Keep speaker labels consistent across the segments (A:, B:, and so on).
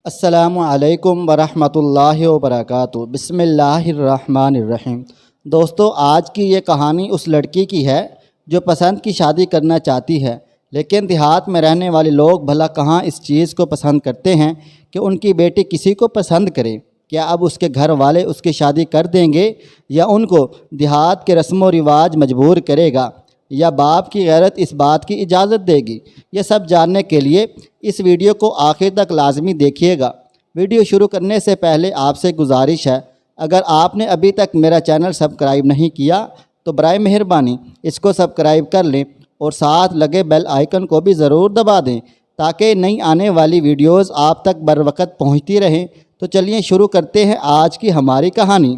A: السلام علیکم ورحمۃ اللہ وبرکاتہ۔ بسم اللہ الرحمن الرحیم۔ دوستو، آج کی یہ کہانی اس لڑکی کی ہے جو پسند کی شادی کرنا چاہتی ہے، لیکن دیہات میں رہنے والے لوگ بھلا کہاں اس چیز کو پسند کرتے ہیں کہ ان کی بیٹی کسی کو پسند کرے۔ کیا اب اس کے گھر والے اس کی شادی کر دیں گے یا ان کو دیہات کے رسم و رواج مجبور کرے گا، یا باپ کی غیرت اس بات کی اجازت دے گی؟ یہ سب جاننے کے لیے اس ویڈیو کو آخر تک لازمی دیکھیے گا۔ ویڈیو شروع کرنے سے پہلے آپ سے گزارش ہے، اگر آپ نے ابھی تک میرا چینل سبسکرائب نہیں کیا تو برائے مہربانی اس کو سبسکرائب کر لیں اور ساتھ لگے بیل آئیکن کو بھی ضرور دبا دیں تاکہ نئی آنے والی ویڈیوز آپ تک بر وقت پہنچتی رہیں۔ تو چلیے شروع کرتے ہیں آج کی ہماری کہانی۔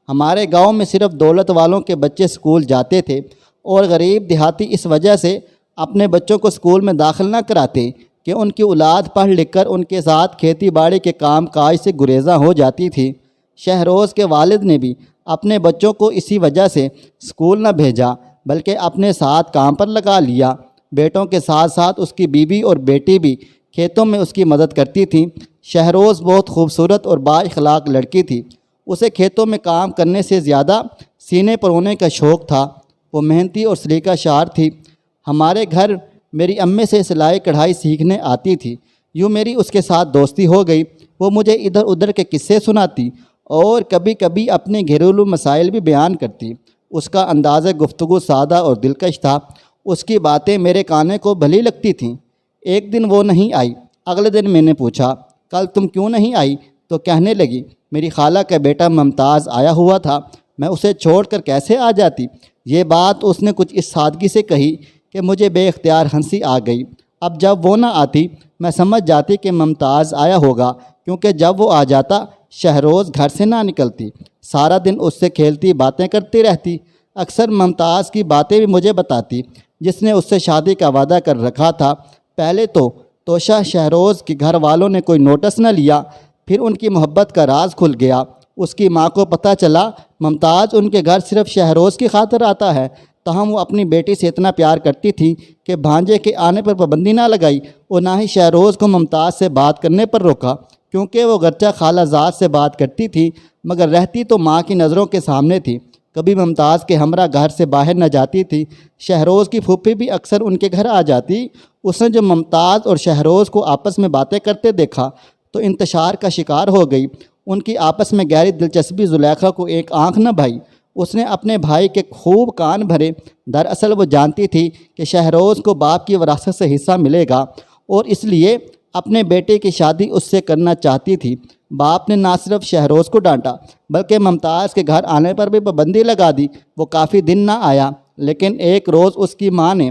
A: ہمارے گاؤں میں صرف دولت والوں کے بچے اسکول جاتے تھے اور غریب دیہاتی اس وجہ سے اپنے بچوں کو اسکول میں داخل نہ کراتے کہ ان کی اولاد پڑھ لکھ کر ان کے ساتھ کھیتی باڑی کے کام کاج سے گریزاں ہو جاتی تھی۔ شہروز کے والد نے بھی اپنے بچوں کو اسی وجہ سے اسکول نہ بھیجا بلکہ اپنے ساتھ کام پر لگا لیا۔ بیٹوں کے ساتھ ساتھ اس کی بیوی اور بیٹی بھی کھیتوں میں اس کی مدد کرتی تھیں۔ شہروز بہت خوبصورت اور با اخلاق لڑکی تھی۔ اسے کھیتوں میں کام کرنے سے زیادہ سینے پر ہونے کا شوق تھا۔ وہ محنتی اور سلیقہ شعار تھی۔ ہمارے گھر میری امی سے سلائی کڑھائی سیکھنے آتی تھی۔ یوں میری اس کے ساتھ دوستی ہو گئی۔ وہ مجھے ادھر ادھر کے قصے سناتی اور کبھی کبھی اپنے گھریلو مسائل بھی بیان کرتی۔ اس کا انداز گفتگو سادہ اور دلکش تھا۔ اس کی باتیں میرے کانے کو بھلی لگتی تھیں۔ ایک دن وہ نہیں آئی۔ اگلے دن میں نے پوچھا، کل تم کیوں نہیں آئی؟ تو کہنے لگی، میری خالہ کا بیٹا ممتاز آیا ہوا تھا، میں اسے چھوڑ کر کیسے آ جاتی؟ یہ بات اس نے کچھ اس سادگی سے کہی کہ مجھے بے اختیار ہنسی آ گئی۔ اب جب وہ نہ آتی میں سمجھ جاتی کہ ممتاز آیا ہوگا، کیونکہ جب وہ آ جاتا شہروز گھر سے نہ نکلتی، سارا دن اس سے کھیلتی باتیں کرتی رہتی۔ اکثر ممتاز کی باتیں بھی مجھے بتاتی، جس نے اس سے شادی کا وعدہ کر رکھا تھا۔ پہلے تو توشہ شہروز کے گھر والوں نے کوئی نوٹس نہ لیا، پھر ان کی محبت کا راز کھل گیا۔ اس کی ماں کو پتہ چلا ممتاز ان کے گھر صرف شہروز کی خاطر آتا ہے، تاہم وہ اپنی بیٹی سے اتنا پیار کرتی تھی کہ بھانجے کے آنے پر پابندی نہ لگائی اور نہ ہی شہروز کو ممتاز سے بات کرنے پر روکا، کیونکہ وہ گرچہ خالہ زاد سے بات کرتی تھی مگر رہتی تو ماں کی نظروں کے سامنے تھی۔ کبھی ممتاز کے ہمراہ گھر سے باہر نہ جاتی تھی۔ شہروز کی پھوپھی بھی اکثر ان کے گھر آ جاتی۔ اس نے جب ممتاز اور شہروز کو آپس میں باتیں کرتے دیکھا تو انتشار کا شکار ہو گئی۔ ان کی آپس میں گہری دلچسپی زلیخا کو ایک آنکھ نہ بھائی۔ اس نے اپنے بھائی کے خوب کان بھرے۔ دراصل وہ جانتی تھی کہ شہروز کو باپ کی وراثت سے حصہ ملے گا اور اس لیے اپنے بیٹے کی شادی اس سے کرنا چاہتی تھی۔ باپ نے نہ صرف شہروز کو ڈانٹا بلکہ ممتاز کے گھر آنے پر بھی پابندی لگا دی۔ وہ کافی دن نہ آیا، لیکن ایک روز اس کی ماں نے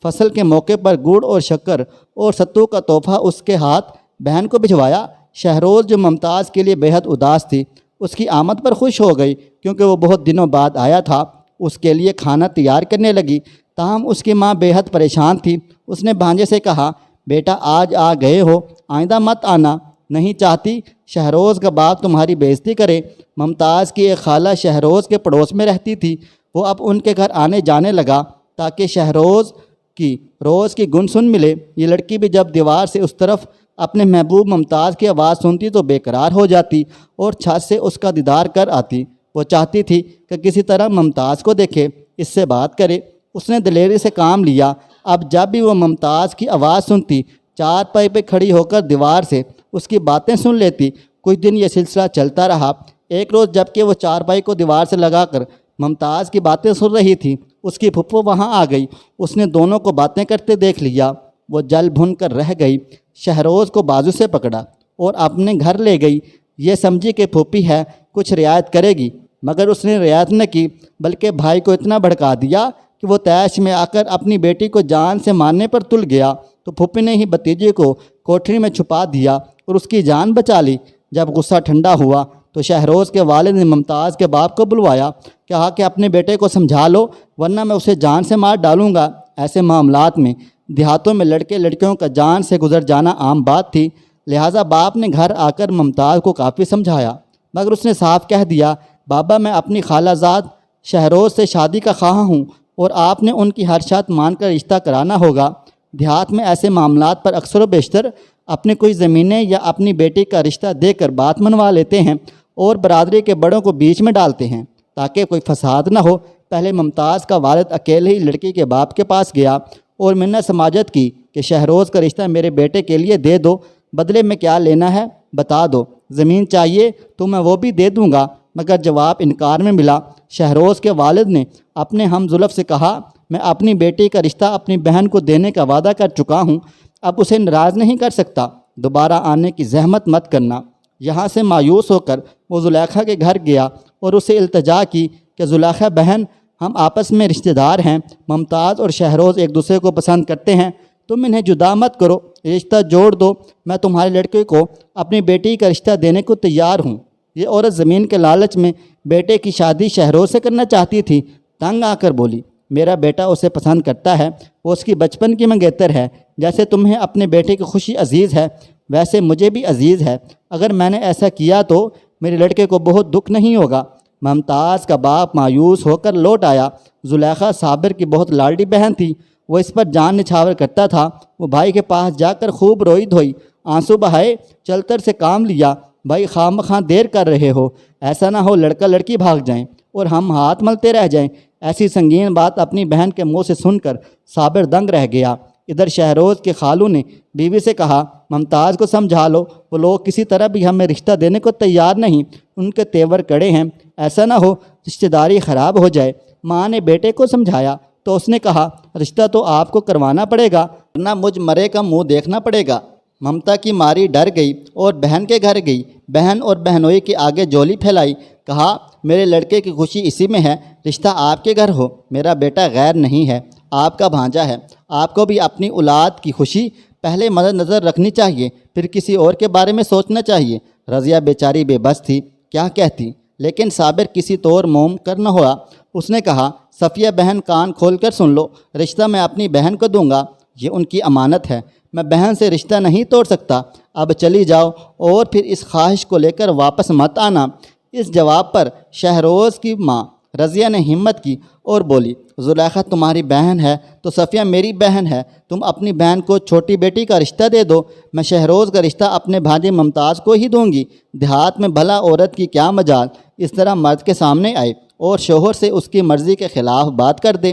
A: فصل کے موقع پر گڑ اور شکر اور ستو کا تحفہ اس کے ہاتھ بہن کو بھجوایا۔ شہروز جو ممتاز کے لیے بے حد اداس تھی، اس کی آمد پر خوش ہو گئی، کیونکہ وہ بہت دنوں بعد آیا تھا۔ اس کے لیے کھانا تیار کرنے لگی، تاہم اس کی ماں بے حد پریشان تھی۔ اس نے بھانجے سے کہا، بیٹا آج آ گئے ہو، آئندہ مت آنا، نہیں چاہتی شہروز کا باپ تمہاری بے عزتی کرے۔ ممتاز کی ایک خالہ شہروز کے پڑوس میں رہتی تھی۔ وہ اب ان کے گھر آنے جانے لگا تاکہ شہروز کی روز کی گن سن ملے۔ یہ لڑکی بھی جب دیوار سے اس طرف اپنے محبوب ممتاز کی آواز سنتی تو بے قرار ہو جاتی اور چھت سے اس کا دیدار کر آتی۔ وہ چاہتی تھی کہ کسی طرح ممتاز کو دیکھے، اس سے بات کرے۔ اس نے دلیری سے کام لیا۔ اب جب بھی وہ ممتاز کی آواز سنتی، چارپائی پہ کھڑی ہو کر دیوار سے اس کی باتیں سن لیتی۔ کچھ دن یہ سلسلہ چلتا رہا۔ ایک روز جب کہ وہ چارپائی کو دیوار سے لگا کر ممتاز کی باتیں سن رہی تھی، اس کی پھپھو وہاں آ گئی۔ اس نے دونوں کو باتیں کرتے دیکھ لیا۔ وہ جل بھن کر رہ گئی۔ شہروز کو بازو سے پکڑا اور اپنے گھر لے گئی۔ یہ سمجھی کہ پھوپھی ہے، کچھ رعایت کرے گی، مگر اس نے رعایت نہ کی بلکہ بھائی کو اتنا بھڑکا دیا کہ وہ تیش میں آ کر اپنی بیٹی کو جان سے مارنے پر تل گیا۔ تو پھوپھی نے ہی بھتیجے کو کوٹھری میں چھپا دیا اور اس کی جان بچا لی۔ جب غصہ ٹھنڈا ہوا تو شہروز کے والد نے ممتاز کے باپ کو بلوایا، کہا کہ اپنے بیٹے کو سمجھا لو ورنہ میں اسے جان سے مار ڈالوں گا۔ ایسے معاملات میں دیہاتوں میں لڑکے لڑکیوں کا جان سے گزر جانا عام بات تھی، لہٰذا باپ نے گھر آ کر ممتاز کو کافی سمجھایا، مگر اس نے صاف کہہ دیا، بابا میں اپنی خالہ زاد شہروز سے شادی کا خواہاں ہوں اور آپ نے ان کی ہر شرط مان کر رشتہ کرانا ہوگا۔ دیہات میں ایسے معاملات پر اکثر و بیشتر اپنی کوئی زمینیں یا اپنی بیٹی کا رشتہ دے کر بات منوا لیتے ہیں اور برادری کے بڑوں کو بیچ میں ڈالتے ہیں تاکہ کوئی فساد نہ ہو۔ پہلے ممتاز کا والد اکیلے ہی لڑکی کے باپ کے پاس گیا اور منت سماجت کی کہ شہروز کا رشتہ میرے بیٹے کے لیے دے دو، بدلے میں کیا لینا ہے بتا دو، زمین چاہیے تو میں وہ بھی دے دوں گا، مگر جواب انکار میں ملا۔ شہروز کے والد نے اپنے ہم زلف سے کہا، میں اپنی بیٹی کا رشتہ اپنی بہن کو دینے کا وعدہ کر چکا ہوں، اب اسے ناراض نہیں کر سکتا، دوبارہ آنے کی زحمت مت کرنا۔ یہاں سے مایوس ہو کر وہ زلیخا کے گھر گیا اور اسے التجا کی کہ زلیخا بہن، ہم آپس میں رشتہ دار ہیں، ممتاز اور شہروز ایک دوسرے کو پسند کرتے ہیں، تم انہیں جدا مت کرو، رشتہ جوڑ دو، میں تمہارے لڑکے کو اپنی بیٹی کا رشتہ دینے کو تیار ہوں۔ یہ عورت زمین کے لالچ میں بیٹے کی شادی شہروز سے کرنا چاہتی تھی، تنگ آ کر بولی، میرا بیٹا اسے پسند کرتا ہے، وہ اس کی بچپن کی منگیتر ہے، جیسے تمہیں اپنے بیٹے کی خوشی عزیز ہے ویسے مجھے بھی عزیز ہے، اگر میں نے ایسا کیا تو میرے لڑکے کو بہت دکھ نہیں ہوگا۔ ممتاز کا باپ مایوس ہو کر لوٹ آیا۔ زلیخا صابر کی بہت لاڈلی بہن تھی، وہ اس پر جان نچھاور کرتا تھا۔ وہ بھائی کے پاس جا کر خوب روئی دھوئی، آنسو بہائے، چلتر سے کام لیا، بھائی خواہ مخواہ دیر کر رہے ہو، ایسا نہ ہو لڑکا لڑکی بھاگ جائیں اور ہم ہاتھ ملتے رہ جائیں۔ ایسی سنگین بات اپنی بہن کے منہ سے سن کر صابر دنگ رہ گیا۔ ادھر شہروز کے خالو نے بیوی سے کہا، ممتاز کو سمجھا لو، وہ لوگ کسی طرح بھی ہمیں رشتہ دینے کو تیار نہیں، ان کے تیور کڑے ہیں، ایسا نہ ہو رشتہ داری خراب ہو جائے۔ ماں نے بیٹے کو سمجھایا تو اس نے کہا، رشتہ تو آپ کو کروانا پڑے گا ورنہ مجھ مرے کا منہ دیکھنا پڑے گا۔ ممتا کی ماری ڈر گئی اور بہن کے گھر گئی، بہن اور بہنوئی کے آگے جولی پھیلائی، کہا، میرے لڑکے کی خوشی اسی میں ہے، رشتہ آپ کے گھر ہو، میرا بیٹا غیر نہیں ہے، آپ کا بھانجا ہے، آپ کو بھی اپنی اولاد کی خوشی پہلے مد نظر رکھنی چاہیے، پھر کسی اور کے بارے میں سوچنا چاہیے۔ رضیہ بیچاری بے بس تھی، کیا کہتی، لیکن صابر کسی طور موم کر نہ ہوا۔ اس نے کہا، صفیہ بہن کان کھول کر سن لو، رشتہ میں اپنی بہن کو دوں گا، یہ ان کی امانت ہے، میں بہن سے رشتہ نہیں توڑ سکتا، اب چلی جاؤ اور پھر اس خواہش کو لے کر واپس مت آنا۔ اس جواب پر شہروز کی ماں رضیہ نے ہمت کی اور بولی، زلیخا تمہاری بہن ہے تو صفیہ میری بہن ہے، تم اپنی بہن کو چھوٹی بیٹی کا رشتہ دے دو، میں شہروز کا رشتہ اپنے بھانجے ممتاز کو ہی دوں گی۔ دیہات میں بھلا عورت کی کیا مجال اس طرح مرد کے سامنے آئے اور شوہر سے اس کی مرضی کے خلاف بات کر دے۔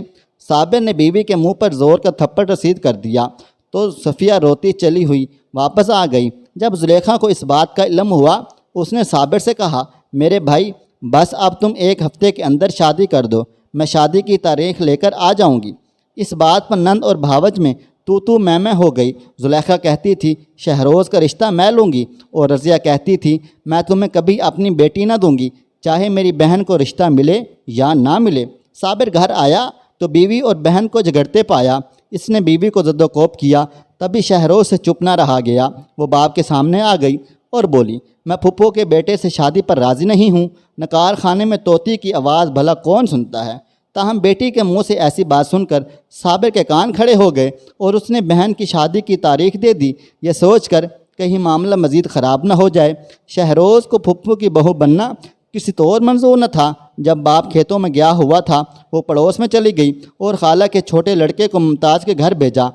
A: صابر نے بیوی کے منہ پر زور کا تھپڑ رسید کر دیا تو صفیہ روتی چلی ہوئی واپس آ گئی۔ جب زلیخا کو اس بات کا علم ہوا، اس نے صابر سے کہا، میرے بھائی بس اب تم ایک ہفتے کے اندر شادی کر دو، میں شادی کی تاریخ لے کر آ جاؤں گی۔ اس بات پر نند اور بھاوج میں تو میں ہو گئی۔ زلیخا کہتی تھی، شہروز کا رشتہ میں لوں گی، اور رضیہ کہتی تھی، میں تمہیں کبھی اپنی بیٹی نہ دوں گی، چاہے میری بہن کو رشتہ ملے یا نہ ملے۔ صابر گھر آیا تو بیوی اور بہن کو جھگڑتے پایا۔ اس نے بیوی کو زد و کوب کیا، تبھی شہروز سے چپ نہ رہا گیا۔ وہ باپ کے سامنے آ گئی اور بولی، میں پھپھو کے بیٹے سے شادی پر راضی نہیں ہوں، نکار خانے میں طوطی کی آواز بھلا کون سنتا ہے۔ تاہم بیٹی کے منہ سے ایسی بات سن کر صابر کے کان کھڑے ہو گئے اور اس نے بہن کی شادی کی تاریخ دے دی، یہ سوچ کر کہیں معاملہ مزید خراب نہ ہو جائے۔ شہروز کو پھپھو کی بہو بننا کسی طور منظور نہ تھا۔ جب باپ کھیتوں میں گیا ہوا تھا، وہ پڑوس میں چلی گئی اور خالہ کے چھوٹے لڑکے کو ممتاز کے گھر بھیجا،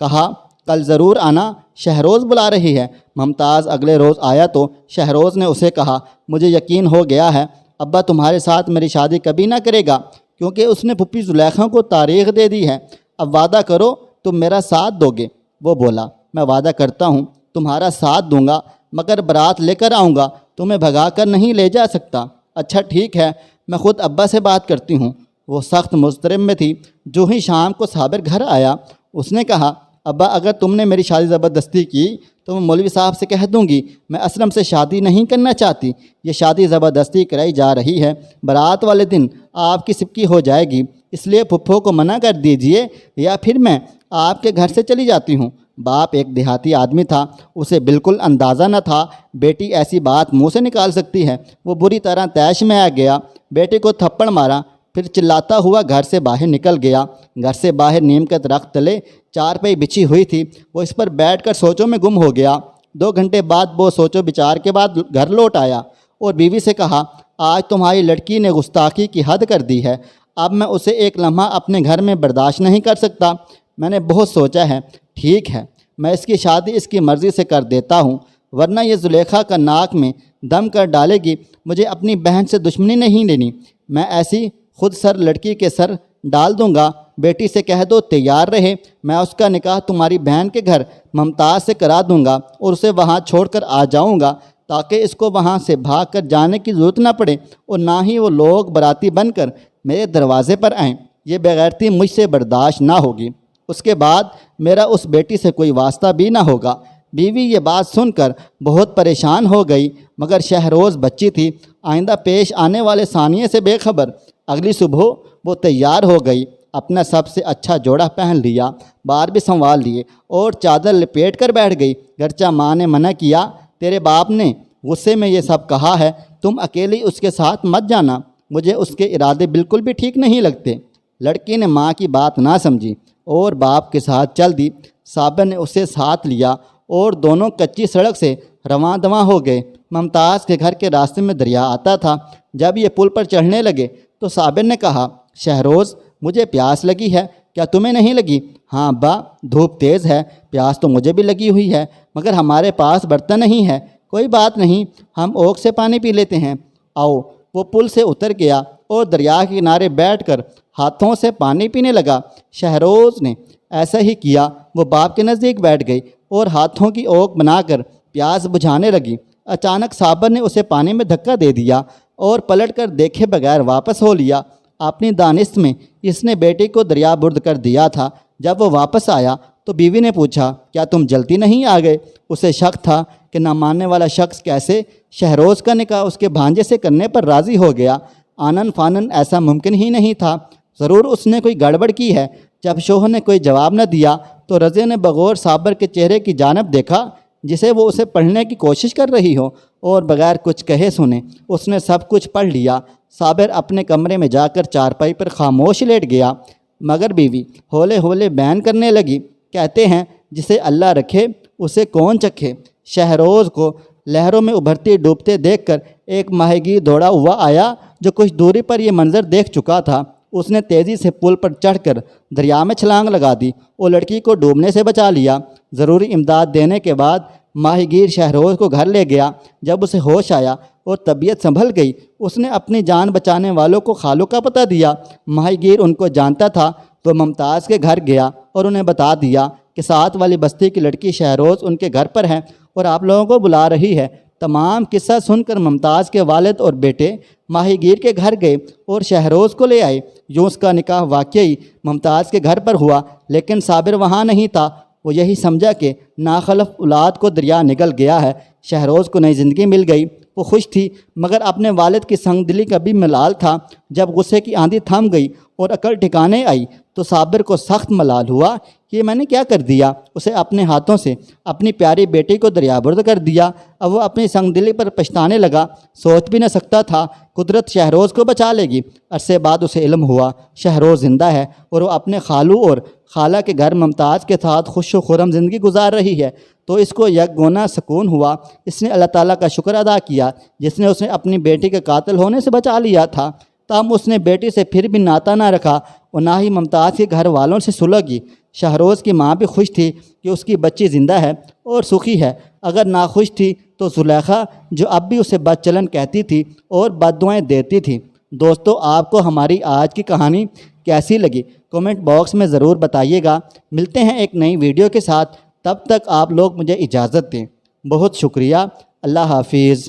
A: کہا، کل ضرور آنا، شہروز بلا رہی ہے۔ ممتاز اگلے روز آیا تو شہروز نے اسے کہا، مجھے یقین ہو گیا ہے ابا تمہارے ساتھ میری شادی کبھی نہ کرے گا، کیونکہ اس نے پھپھی زلیخا کو تاریخ دے دی ہے، اب وعدہ کرو تم میرا ساتھ دو گے۔ وہ بولا، میں وعدہ کرتا ہوں تمہارا ساتھ دوں گا، مگر برات لے کر آؤں گا، تمہیں بھگا کر نہیں لے جا سکتا۔ اچھا ٹھیک ہے، میں خود ابا سے بات کرتی ہوں۔ وہ سخت مضطرب میں تھی۔ جو ہی شام کو صابر گھر آیا، اس نے کہا، ابا اگر تم نے میری شادی زبردستی کی تو میں مولوی صاحب سے کہہ دوں گی، میں اسلم سے شادی نہیں کرنا چاہتی، یہ شادی زبردستی کرائی جا رہی ہے، برات والے دن آپ کی سبکی ہو جائے گی، اس لیے پھپھو کو منع کر دیجئے یا پھر میں آپ کے گھر سے چلی جاتی ہوں۔ باپ ایک دیہاتی آدمی تھا، اسے بالکل اندازہ نہ تھا بیٹی ایسی بات منہ سے نکال سکتی ہے۔ وہ بری طرح طیش میں آ گیا، بیٹے کو تھپڑ مارا، پھر چلاتا ہوا گھر سے باہر نکل گیا۔ گھر سے باہر نیم کے درخت تلے چارپائی بچھی ہوئی تھی، وہ اس پر بیٹھ کر سوچوں میں گم ہو گیا۔ 2 گھنٹے بعد وہ سوچو بچار کے بعد گھر لوٹ آیا اور بیوی سے کہا، آج تمہاری لڑکی نے گستاخی کی حد کر دی ہے، اب میں اسے ایک لمحہ اپنے گھر میں برداشت نہیں کر سکتا۔ میں نے بہت سوچا ہے، ٹھیک ہے میں اس کی شادی اس کی مرضی سے کر دیتا ہوں، ورنہ یہ زلیخا کا ناک میں دم کر ڈالے گی۔ مجھے اپنی بہن سے دشمنی نہیں لینی، میں ایسی خود سر لڑکی کے سر ڈال دوں گا۔ بیٹی سے کہہ دو تیار رہے، میں اس کا نکاح تمہاری بہن کے گھر ممتاز سے کرا دوں گا اور اسے وہاں چھوڑ کر آ جاؤں گا، تاکہ اس کو وہاں سے بھاگ کر جانے کی ضرورت نہ پڑے اور نہ ہی وہ لوگ باراتی بن کر میرے دروازے پر آئیں۔ یہ بے غیرتی مجھ سے برداشت نہ ہوگی، اس کے بعد میرا اس بیٹی سے کوئی واسطہ بھی نہ ہوگا۔ بیوی یہ بات سن کر بہت پریشان ہو گئی، مگر شہروز بچی تھی، آئندہ پیش آنے والے ثانیے سے بے خبر۔ اگلی صبح وہ تیار ہو گئی، اپنا سب سے اچھا جوڑا پہن لیا، بال بھی سنوار لیے اور چادر لپیٹ کر بیٹھ گئی۔ گرچہ ماں نے منع کیا، تیرے باپ نے غصے میں یہ سب کہا ہے، تم اکیلی اس کے ساتھ مت جانا، مجھے اس کے ارادے بالکل بھی ٹھیک نہیں لگتے۔ لڑکی نے ماں کی بات نہ سمجھی اور باپ کے ساتھ چل دی۔ صابر نے اسے ساتھ لیا اور دونوں کچی سڑک سے رواں دواں ہو گئے۔ ممتاز کے گھر کے راستے میں دریا آتا تھا۔ جب یہ پل پر چڑھنے لگے تو صابر نے کہا، شہروز مجھے پیاس لگی ہے، کیا تمہیں نہیں لگی؟ ہاں ابا، دھوپ تیز ہے، پیاس تو مجھے بھی لگی ہوئی ہے، مگر ہمارے پاس برتن نہیں ہے۔ کوئی بات نہیں، ہم اوک سے پانی پی لیتے ہیں، آؤ۔ وہ پل سے اتر گیا اور دریا کے کنارے بیٹھ کر ہاتھوں سے پانی پینے لگا۔ شہروز نے ایسا ہی کیا، وہ باپ کے نزدیک بیٹھ گئی اور ہاتھوں کی اوک بنا کر پیاس بجھانے لگی۔ اچانک صابر نے اسے پانی میں دھکا دے دیا اور پلٹ کر دیکھے بغیر واپس ہو لیا۔ اپنی دانست میں اس نے بیٹی کو دریا برد کر دیا تھا۔ جب وہ واپس آیا تو بیوی نے پوچھا، کیا تم جلدی نہیں آ گئے؟ اسے شک تھا کہ نہ ماننے والا شخص کیسے شہروز کا نکاح اس کے بھانجے سے کرنے پر راضی ہو گیا۔ آنن فانن ایسا ممکن ہی نہیں تھا، ضرور اس نے کوئی گڑبڑ کی ہے۔ جب شوہر نے کوئی جواب نہ دیا تو رضیہ نے بغور صابر کے چہرے کی جانب دیکھا، جسے وہ اسے پڑھنے کی کوشش کر رہی ہو، اور بغیر کچھ کہے سنے اس نے سب کچھ پڑھ لیا۔ صابر اپنے کمرے میں جا کر چارپائی پر خاموش لیٹ گیا، مگر بیوی ہولے ہولے بیان کرنے لگی، کہتے ہیں جسے اللہ رکھے اسے کون چکھے۔ شہروز کو لہروں میں ابھرتی ڈوبتے دیکھ کر ایک ماہی گیر دوڑا ہوا آیا جو کچھ دوری پر یہ منظر دیکھ چکا تھا۔ اس نے تیزی سے پل پر چڑھ کر دریا میں چھلانگ لگا دی اور لڑکی کو ڈوبنے سے بچا لیا۔ ضروری امداد دینے کے بعد ماہی گیر شہروز کو گھر لے گیا۔ جب اسے ہوش آیا اور طبیعت سنبھل گئی، اس نے اپنی جان بچانے والوں کو خالو کا پتہ دیا۔ ماہی گیر ان کو جانتا تھا تو ممتاز کے گھر گیا اور انہیں بتا دیا کہ ساتھ والی بستی کی لڑکی شہروز ان کے گھر پر ہے اور آپ لوگوں کو بلا رہی ہے۔ تمام قصہ سن کر ممتاز کے والد اور بیٹے ماہی گیر کے گھر گئے اور شہروز کو لے آئے۔ یوں اس کا نکاح واقعی ممتاز کے گھر پر ہوا، لیکن صابر وہاں نہیں تھا۔ وہ یہی سمجھا کہ ناخلف اولاد کو دریا نگل گیا ہے۔ شہروز کو نئی زندگی مل گئی، وہ خوش تھی، مگر اپنے والد کی سنگ دلی کا بھی ملال تھا۔ جب غصے کی آندھی تھم گئی اور عقل ٹھکانے آئی تو صابر کو سخت ملال ہوا کہ میں نے کیا کر دیا۔ اسے اپنے ہاتھوں سے اپنی پیاری بیٹی کو دریا برد کر دیا۔ اب وہ اپنی سنگ دلی پر پچھتانے لگا۔ سوچ بھی نہ سکتا تھا قدرت شہروز کو بچا لے گی۔ عرصے بعد اسے علم ہوا شہروز زندہ ہے اور وہ اپنے خالو اور خالہ کے گھر ممتاز کے ساتھ خوش و خرم زندگی گزار رہی ہے، تو اس کو یک گونا سکون ہوا۔ اس نے اللہ تعالیٰ کا شکر ادا کیا جس نے اسے اپنی بیٹی کے قاتل ہونے سے بچا لیا تھا۔ تاہم اس نے بیٹی سے پھر بھی ناطہ نہ رکھا اور نہ ہی ممتاز کے گھر والوں سے صلح کی۔ شہروز کی ماں بھی خوش تھی کہ اس کی بچی زندہ ہے اور سخی ہے، اگر ناخوش تھی تو زلیخا جو اب بھی اسے بد چلن کہتی تھی اور بد دعائیں دیتی تھی۔ دوستو، آپ کو ہماری آج کی کہانی کیسی لگی کمنٹ باکس میں ضرور بتائیے گا۔ ملتے ہیں ایک نئی ویڈیو کے ساتھ، تب تک آپ لوگ مجھے اجازت دیں۔ بہت شکریہ، اللہ حافظ۔